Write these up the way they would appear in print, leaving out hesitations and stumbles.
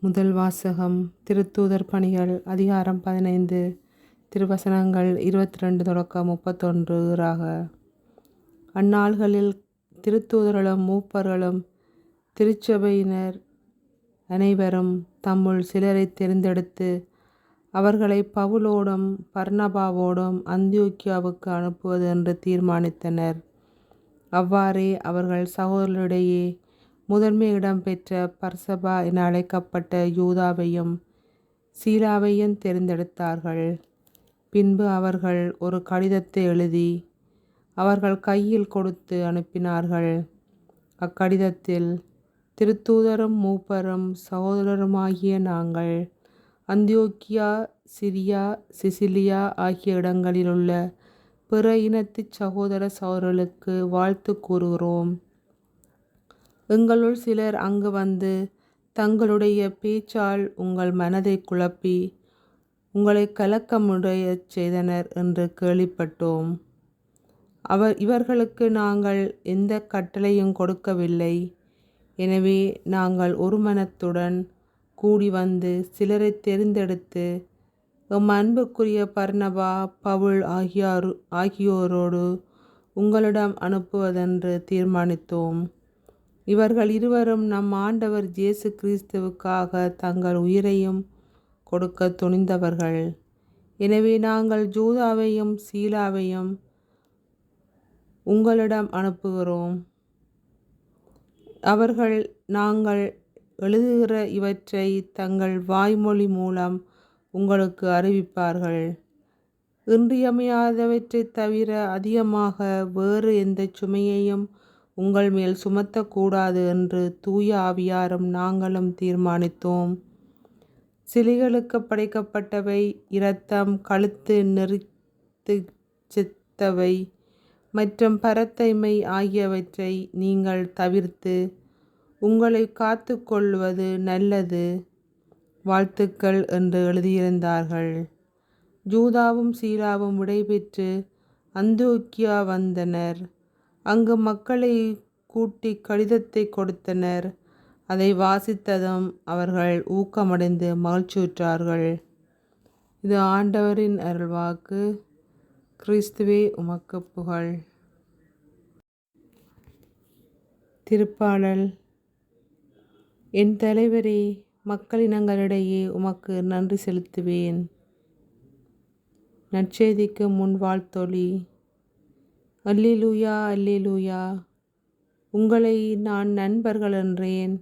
முதல் வாசகம் திருத்தூதர் பணிகள் அதிகாரம் 15 திருவசனங்கள் 22 தொடக்கம் 31 அந்நாள்களில் திருத்தூதர்களும் மூப்பர்களும் திருச்சபையினர் அனைவரும் தம்முள் சிலரை தெரிந்தெடுத்து அவர்களை பவுலோடும் பர்னபாவோடும் அந்தியோக்கியாவுக்கு அனுப்புவது என்று தீர்மானித்தனர். அவ்வாறே அவர்கள் சகோதரரிடையே முதன்மை இடம் பெற்ற பர்சபா என அழைக்கப்பட்ட யூதாவையும் சீலாவையும் தெரிந்தெடுத்தார்கள். பின்பு அவர்கள் ஒரு கடிதத்தை எழுதி அவர்கள் கையில் கொடுத்து அனுப்பினார்கள். அக்கடிதத்தில், திருத்தூதரும் மூப்பரும் சகோதரருமாகிய நாங்கள் அந்தியோக்கியா, சிரியா, சிசிலியா ஆகிய இடங்களில் உள்ள பிற இனத்து சகோதர சகோதரர்களுக்கு வாழ்த்து கூறுகிறோம். எங்களுள் சிலர் அங்கு வந்து தங்களுடைய பேச்சால் உங்கள் மனதை குழப்பி உங்களை கலக்கமுடைய செய்தனர் என்று கேள்விப்பட்டோம். இவர்களுக்கு நாங்கள் எந்த கட்டளையும் கொடுக்கவில்லை. எனவே நாங்கள் ஒரு மனத்துடன் கூடி வந்து சிலரை தெரிந்தெடுத்து எம் அன்புக்குரிய பர்னபா, பவுல் ஆகியோரோடு உங்களிடம் அனுப்புவதென்று தீர்மானித்தோம். இவர்கள் இருவரும் நம் ஆண்டவர் இயேசு கிறிஸ்துவுக்காக தங்கள் உயிரையும் கொடுக்க துணிந்தவர்கள். எனவே நாங்கள் யூதாவையும் சீலாவையும் உங்களிடம் அனுப்புகிறோம். அவர்கள் நாங்கள் எழுதுகிற இவற்றை தங்கள் வாய்மொழி மூலம் உங்களுக்கு அறிவிப்பார்கள். இன்றியமையாதவற்றை தவிர அதிகமாக வேறு எந்த சுமையையும் உங்கள் மேல் சுமத்தக்கூடாது என்று தூய ஆவியாரும் நாங்களும் தீர்மானித்தோம். சிலைகளுக்கு படைக்கப்பட்டவை, இரத்தம், கழுத்து நெறித்து செத்தவை மற்றும் பரத்தைமை ஆகியவற்றை நீங்கள் தவிர்த்து உங்களை காத்து கொள்வது நல்லது. வாழ்த்துக்கள் என்று எழுதியிருந்தார்கள். யூதாவும் சீலாவும் விடைபெற்று அந்தியோக்கியா வந்தனர். அங்கு மக்களை கூட்டி கடிதத்தை கொடுத்தனர். அதை வாசித்ததும் அவர்கள் ஊக்கமடைந்து மகிழ்ச்சியுற்றார்கள். இது ஆண்டவரின் அருள்வாக்கு. கிறிஸ்துவே உமக்கு புகழ். திருப்பாடல். என் தலைவரே, மக்களினங்களிடையே உமக்கு நன்றி செலுத்துவேன். நற்செய்திக்கு முன் வாழ்த்தொலி. அல்லேலூயா, அல்லேலூயா. உங்களை நான் நண்பர்கள் என்றேன்,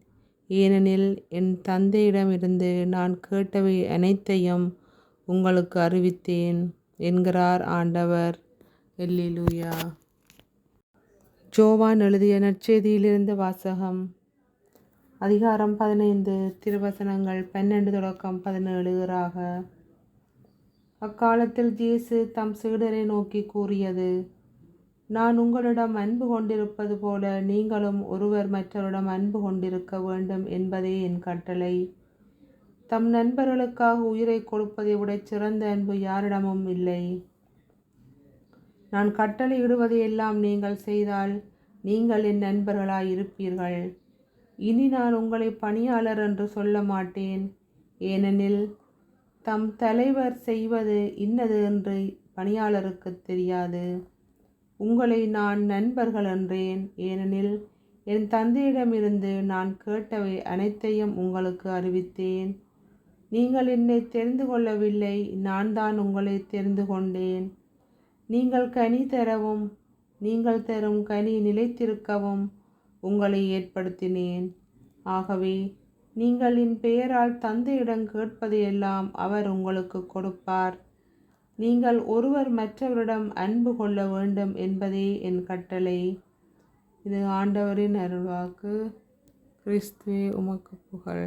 ஏனெனில் என் தந்தையிடமிருந்து நான் கேட்டவை அனைத்தையும் உங்களுக்கு அறிவித்தேன் என்கிறார் ஆண்டவர். அல்லேலூயா. யோவான் எழுதிய நற்செய்தியிலிருந்து வாசகம். அதிகாரம் 15 திருவசனங்கள் 12 தொடக்கம் 17 அக்காலத்தில் இயேசு தம் சீடரை நோக்கி கூறியது, நான் உங்களிடம் அன்பு கொண்டிருப்பது போல நீங்களும் ஒருவர் மற்றவரிடம் அன்பு கொண்டிருக்க வேண்டும் என்பதே என் கட்டளை. தம் நண்பர்களுக்காக உயிரை கொடுப்பதை விட சிறந்த அன்பு யாரிடமும் இல்லை. நான் கட்டளையிடுவதை எல்லாம் நீங்கள் செய்தால் நீங்கள் என் நண்பர்களாய் இருப்பீர்கள். இனி நான் உங்களை பணியாளர் என்று சொல்ல மாட்டேன், ஏனெனில் தம் தலைவர் செய்வது இன்னது என்று பணியாளருக்கு தெரியாது. உங்களை நான் நண்பர்கள் என்றேன், ஏனெனில் என் தந்தையிடமிருந்து நான் கேட்டவை அனைத்தையும் உங்களுக்கு அறிவித்தேன். நீங்கள் என்னை தெரிந்து கொள்ளவில்லை, நான் தான் உங்களை தெரிந்து கொண்டேன். நீங்கள் கனி தரவும் நீங்கள் தரும் கனி நிலைத்திருக்கவும் உங்களை ஏற்படுத்தினேன். ஆகவே நீங்கள் என் பெயரால் தந்தையிடம் கேட்பதையெல்லாம் அவர் உங்களுக்கு கொடுப்பார். நீங்கள் ஒருவர் மற்றவரிடம் அன்பு கொள்ள வேண்டும் என்பதே என் கட்டளை. இது ஆண்டவரின் அருள்வாக்கு. கிறிஸ்துவே உமக்கு புகழ்.